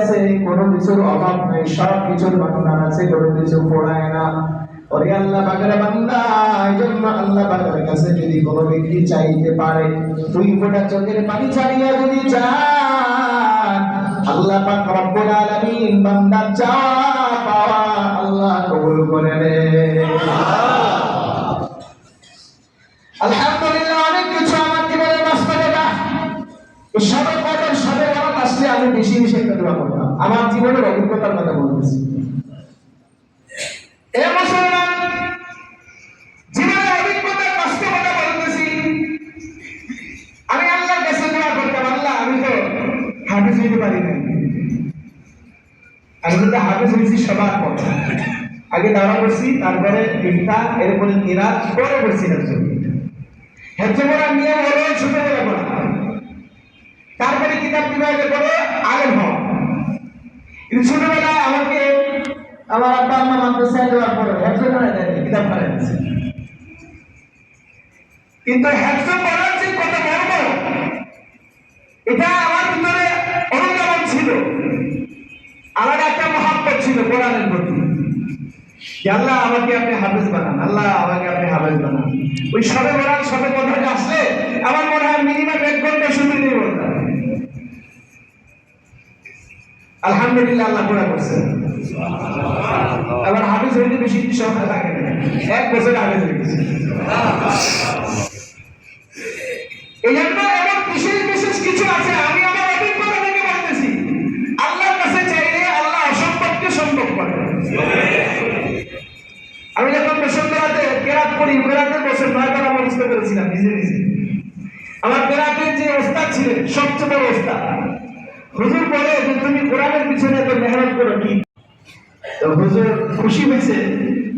কাছে কোনো কিছুর অভাব নাই, সব কিছুর ভান্ডার আছে, কোনো কিছু পড়ায় না। ওরে আল্লাহ পাকের বান্দা, এইজন্য আল্লাহ পাকের কাছে যদি কোনো ব্যক্তি চাইতে পারে, দুই ফোঁটা চোখের পানি ছাড়িয়া যদি চায়, আল্লাহ পাক রব্বুল আলামিন বান্দার চাওয়া পাওয়া আল্লাহ কবুল করে নেন। আলহামদুলিল্লাহ, অনেক কিছু আমার জীবনে বাস্তবে না। সবে কদর সবে বরাত আসলে আমি বেশি বেশি একটা দোয়া করতাম। আমার জীবনের অভিজ্ঞতার কথা বলতেছি। এ মুসলমান, জীবনের অভিজ্ঞতার বাস্তবতা বলতেছি। আমি আল্লাহর কাছে দোয়া করতাম, আল্লাহ আমি তো হাফেজ হইতে পারি না। আমি কিন্তু হাফেজ হয়েছি সবার পর। আগে দাওয়া করছি, তারপরে ইফতা, এরপরে কিরাত, পরে করছি হেফজ। হেফজ করার নিয়ম হলো ছোটবেলা পড়া, তারপরে কিতাব বিভাগে পড়ে আলেম হওয়া। কিন্তু ছোটবেলায় আমাকে আমার আব্বা আম্মা মাদ্রাসায় দেওয়ার পরে হেফজ করায় দেয়নি, কিতাব পড়ায় দিয়েছে। কিন্তু হেফজ পড়ার যে কত মর্ম, এটা আমার ভিতরে অনুধাবন ছিল। আমার একটা মহাব্বত ছিল কোরআনের প্রতি, আল্লাহ আমাকে আপনি হাফেজ বানান, আল্লাহ আমাকে আপনি হাফেজ বানান। ওই সবে বরাত সবে কথাটা আসলে আমার মনে হয় মিনিমাম 1 ঘন্টা শুধু নিয়ে বলতাম। আলহামদুলিল্লাহ, আল্লাহ পুরা করছে। আবার হাফেজ হইতে বেশি সময় লাগে না, 1 বছর হাফেজ হয়ে গেছে। এই জন্য এমন বিশেষ বিশেষ কিছু আছে, আমি আমার অভিজ্ঞতা থেকে বলতেছি। আল্লাহর কাছে চাইলে আল্লাহ অসম্ভবকে সম্ভব করে। আমি যখন বসন্তরাতে কেরাত পড়ি, কেরাতের বছর 9 বার আমি বুঝতে পেরেছিলাম নিজে নিজে। আমার কেরাতের যে ওস্তাদ ছিলেন, সবচেয়ে বড় ওস্তাদ, হুজুর বলে যে তুমি কোরআনের পিছনে এত মেহনত করো কি? তো হুজুর খুশি হয়েছে,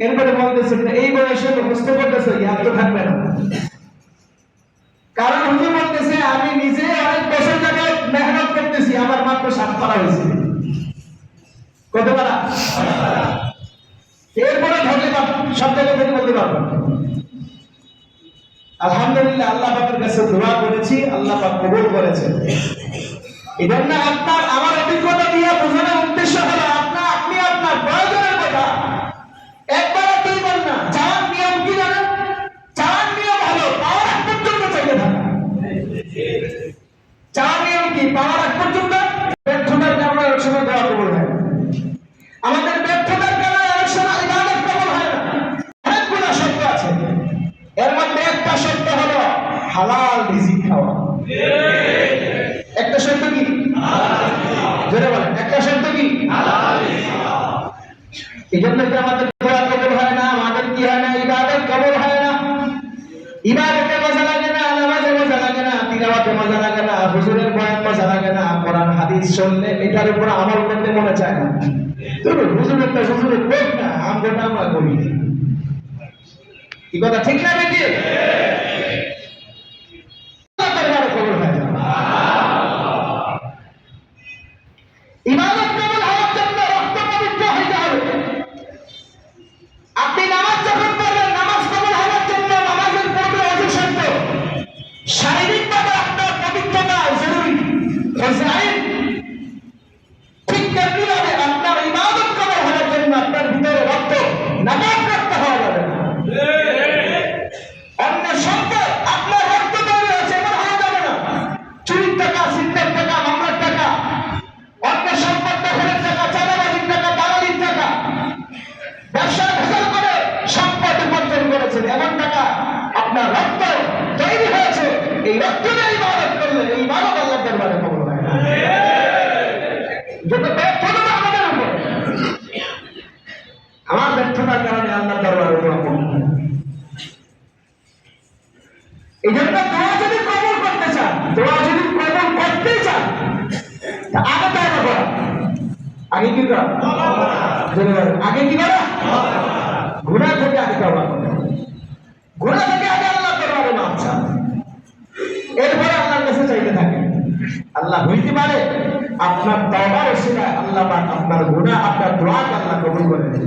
এরপরে বলতেছে এই বয়সে মুখস্থ করতেছে, ইয়াদ তো থাকবে না। কারণ হুজুর বলতেছে আমি নিজে অনেক বছর ধরে মেহনত করতেছি, আমার মাত্র 7 পারা হয়েছে। কত পারা? এরপরে ধরলে সব জায়গা থেকে বলতে পারবো। আলহামদুলিল্লাহ, আল্লাহ পাকের কাছে দোয়া করেছি, আল্লাহ পাক কবুল করেছেন। এজন্য আপনার আমার অভিজ্ঞতা দিয়ে বোঝানোর উদ্দেশ্য হলো আপনি আপনার প্রয়োজনের কথা একবার দুইবার না, চাওয়ার নিয়ম কি জানেন? চাওয়ার নিয়ম হলো পাওয়ার আগ পর্যন্ত চাইতে থাকা। চাওয়ার নিয়ম কি? পাওয়ার আগ পর্যন্ত। ব্যর্থতার কারণে এক সময় দোয়া কবুল হয় না। আমাদের ব্যর্থতার কারণে এক সময় ইবাদত কবুল হয় না। অনেকগুলো শর্ত আছে, এর মধ্যে একটা শর্ত হলো হালাল রিজিক খাওয়া। একটা শর্ত কি? জোরে বলেন, একটা শর্ত কি? এই জন্য আমাদের দোয়া কবুল হয় না, আমাদের কি হয় না? ইবাদত কবুল হয় না। ইবাদতে মজা লাগে না, নামাজে মজা লাগে না, তিলাওয়াতে মজা লাগে না, হুজুরের বয়ান মজা লাগে না, কোরআন হাদিস শুনলে এটার উপর আমল করতে মনে চায় না। তুমি হুজুরেরটা হুজুরে কর না, আমরাটা আমরা করি। কি কথা ঠিক না বেটি? ইবাদত কবুল হওয়ার জন্য রক্ত পবিত্র হইতে হবে। আপনি নামাজ যখন পড়বেন, নামাজ কবুল হওয়ার জন্য নামাজের পূর্বে ওযু শর্ত, শারীরিকভাবে আপনার পবিত্রতা জরুরি। ঠিক তেমনিভাবে আপনার ইবাদত কবুল হওয়ার জন্য আপনার ভিতরে রক্ত নামাজ রক্ত হওয়া যাবে না। অন্য সম্পদ আপনার রক্ত তৈরি হয়েছে, এমন হওয়া যাবে না। চুরির টাকা, সিন্দের টাকা, মামলার টাকা, অন্য সম্পদ দখলের টাকা, চাঁদাবাজির টাকা, দালালির টাকা, ব্যবসা ভেজাল করে সম্পদ উপার্জন করেছেন, এমন টাকা আপনার রক্ত তৈরি হয়েছে। এই রক্ত দিয়ে ইবাদত করলে এই ইবাদত আল্লাহর দরবারে কবুল হয় না। যত ব্যর্থতা আমাদের উপর, আমার ব্যর্থতার কারণে আল্লাহর দরবারে দোয়া কবুল হয় না। এই জন্য দোয়া যদি কবুল করতে চান, দোয়া যদি কবুল করতে চান, আগে তওবা করা। আগে কি করা? আগে কি করা? গুনাহ থেকে আগে তওবা করা। গুনাহ থেকে আগে আল্লাহর দরবারে মাফ চান, এরপরে আল্লাহর কাছে চাইতে থাকেন। আল্লাহ হইতে পারে আপনার তওবার ওসিলায় আল্লাহ পাক আপনার গুনাহ, আপনার দোয়াকে আল্লাহ কবুল করে নেন।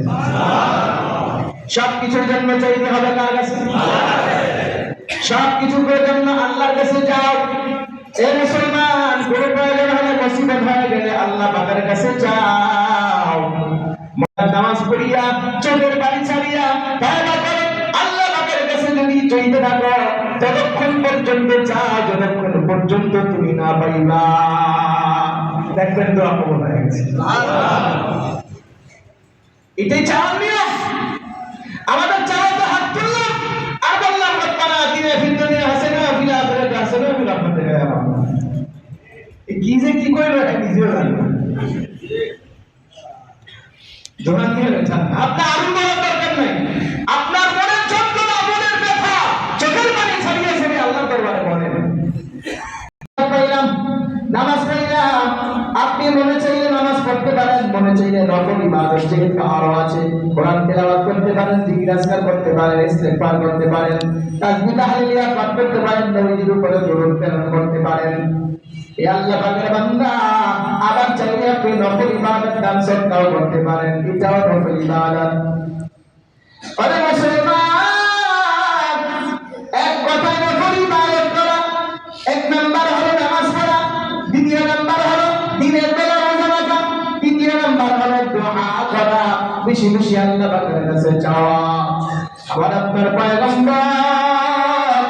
সব কিছুর জন্য চাইতে হবে কার কাছে? সব কিছুর জন্য আল্লাহর কাছে যাও। এ মুসলমান, কোনো প্রয়োজন হলে মুসিবত হয়ে গেলে আল্লাহ পাকের কাছে যাও। নামাজ পড়িয়া চোখের পানি ছাড়িয়া তওবা করো। আল্লাহ পাকের কাছে যদি চাইতে থাকো ততক্ষণ পর্যন্ত চাও যতক্ষণ পর্যন্ত তুমি না পাইবা, দেখবেন দোয়া কবুল হয়ে গেছে। এটাই চাওয়ার নিয়ম। আমাদের চাওয়া তো হাত তুললাম আর বললাম রব্বানা আতিনা ফিদ দুনিয়া হাসানা ওয়া ফিল আখিরাতি হাসানা ওয়া কিনা আযাবান নার। কি যে কি কইলো এটা নিজেও জানি না। দোয়া দিয়ে লেখা আপনার আরো বলার দরকার নাই। আপনার মনের যন্ত্রণা, মনের ব্যথা চোখের পানি ছাড়িয়ে ছেড়ে আল্লাহর দরবারে বলেন। নামাজ পড়লাম, আপনি মনে চাইলে নামাজ পড়তে পারেন, মনে চাইলে নফল ইবাদত যেহেতু আরো আছে, কোরআন তেলাওয়াত করতে পারেন, জিকির আজকার করতে পারেন, ইস্তেগফার করতে পারেন, তাসবিহ তাহলিলিয়া পাঠ করতে পারেন, নবীজির উপরে দরুদ প্রেরণ করতে পারেন। এ আল্লাহ পাকের বান্দা, আবার চাইলে আপনি নফল ইবাদত দান সদকাও করতে পারেন, এটাও নফল ইবাদত। আরে মুসলমান, এক কথায় নফল ইবাদত করা, এক নাম্বার হলো নামাজ পড়া, দ্বিতীয় নাম্বার হলো দিনের বেলা রোজা রাখা, তৃতীয় নাম্বার হলো দোয়া করা, বেশি বেশি আল্লাহ পাকের কাছে চাওয়া। আবার আপনার পয়গম্বর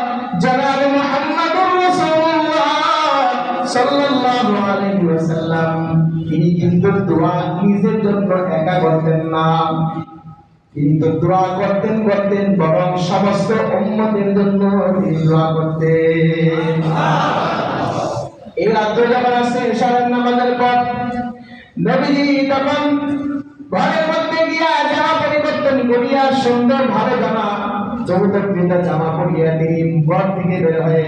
জনাব মুহাম্মদুর রাসূলুল্লাহ সাল্লাল্লাহু আলাইহি ওয়াসাল্লাম তিনি কিন্তু দোয়া নিজের জন্য একা করতেন না, কিন্তু দোয়া করতেন বরং সমস্ত উম্মতের জন্য তিনি দোয়া করতেন। এই রাত্রে যখন আসছে ইশারার নামাজের পর নবীজি তখন ঘরের মধ্যে গিয়া জামা পরিবর্তন করিয়া সুন্দর ভালো জামা চৌধুরীর জামা পরিয়া তিনি ঘর থেকে বের হয়ে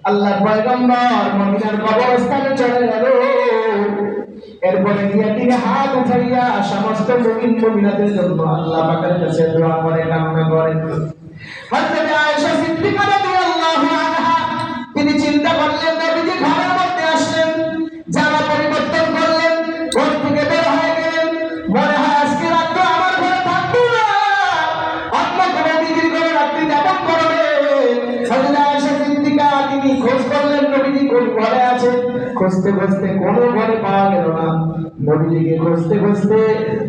আল্লাহর পয়গম্বর মদিনার কবরস্থানে চলে গেল। এরপরে গিয়া তিনি হাত উঠাইয়া সমস্ত মুমিন মুমিনাতের জন্য আল্লাহ পাকের কাছে দোয়া করে, কামনা করে। হযরত আয়েশা সিদ্দিকা রাদিয়াল্লাহু আনহা তিনি চিন্তা করলেন, নবীজি ঘরের মধ্যে আসলেন, জামা পরিবর্তন করলেন, ঘর থেকে বের হয়ে গেলেন, মনে হয় আজকে রাত্রে আমার ঘরে থাকবো না, অন্য কোনো দিদির ঘরে রাত্রি যাপন করবে। হযরত আয়েশা সিদ্দিকা তিনি খোঁজ করলেন নবীজি কোন ঘরে আছে, খুঁজতে খুঁজতে কোনো ঘরে পাওয়া গেল না। নবীজিকে খুঁজতে খুঁজতে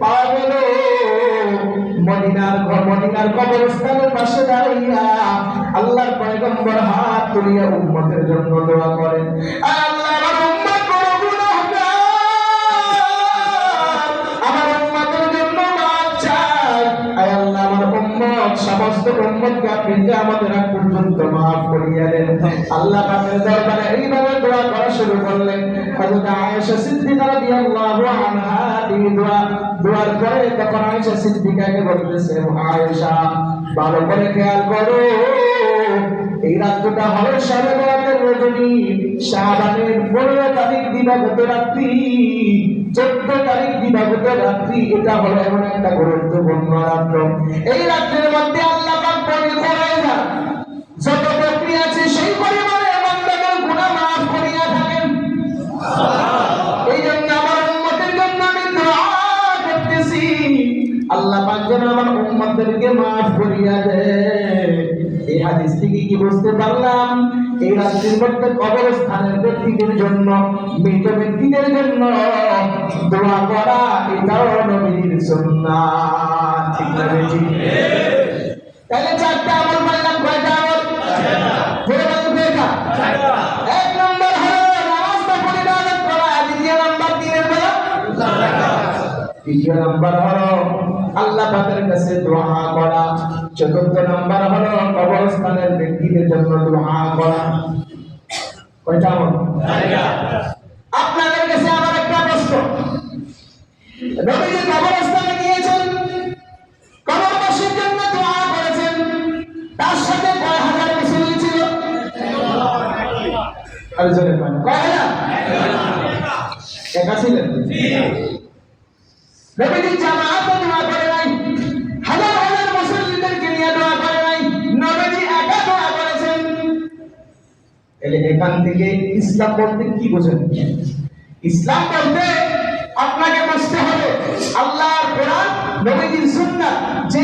পাওয়া গেল মদিনার কবরস্থানের পাশে দাঁড়িয়ে আল্লাহর পয়গম্বর হাত তুলিয়া উম্মতের জন্য দোয়া করেন, আল্লাহ আমার উম্মত বড় গুনাহগার, আমার উম্মতের জন্য মাফ চাই, আয় আল্লাহ আমার উম্মত সমস্ত উম্মতকে আপনি কিয়ামতের আগ পর্যন্ত মাফ করিয়া দেন। আল্লাহ পাকের দরবারে এইভাবে দোয়া করা শুরু করলেন। হযরত আয়েশা সিদ্দিকা রাদিয়াল্লাহু আনহা তিনি দোয়ার পরে তখন আয়েশা সিদ্দিকাকে বলতেছে, আয়েশা ভালো করে খেয়াল করো, এই রাতটা হলো শবে বরাতের রজনী, শাবানের 15 তারিখ দিবাগত রাত্রি, 14 তারিখ দিবাগত রাত্রি, এটা হলো এমন একটা গুরুত্বপূর্ণ রাত্র। এই রাত্রের মধ্যে আল্লাহ পাক বনি কুরাইজা যত প্রক্রিয়া আছে সেই পরিমাণে বান্দাদের গুনাহ মাফ করিয়া থাকেন। এই জন্য আমার উম্মতের জন্য আমি দোয়া করতেছি, আল্লাহ পাক যেন আমার উম্মতদেরকে মাফ করিয়া দেয়। এই হাদিস থেকে কি বুঝতে পারলাম, এই রাত্রির মধ্যে কবরস্থানের ব্যক্তিদের জন্য, মৃত ব্যক্তিদের জন্য দোয়া করা এটাও নবীর সুন্নাত। ঠিক না বেটি? তাহলে চারটা আমল পাইলাম, কয়টা আমল? এক নম্বর হলো নামাজটা পরিবাদত করা, দ্বিতীয় নম্বর দিনের বেলা, তৃতীয় নম্বর হলো আল্লাহ পাকের কাছে দোয়া করা, চতুর্থ নম্বর হলো কবরস্থানের ব্যক্তিদের জন্য দোয়া করা। কয়টা আমল? আপনাদের কাছে আমার একটা প্রশ্ন, নবীজি কবরস্থানে গিয়েছেন, কবরবাসীর জন্য দোয়া করেছেন, তার সাথে কয় হাজার মুসল্লি ছিল? আরেকজনের মানে কয় হাজার? একা ছিলেন? নবীজি জামাতে দোয়া করে নাই, হাজার হাজার মুসল্লিদেরকে নিয়ে দোয়া করে নাই, নবীজি একা দোয়া করেছেন। এখান থেকে ইসলাম বলতে কি বোঝেন? ইসলাম বলতে আপনাকে বুঝতে হবে আল্লাহর কোরআন, নবীজির সুন্নাত, যে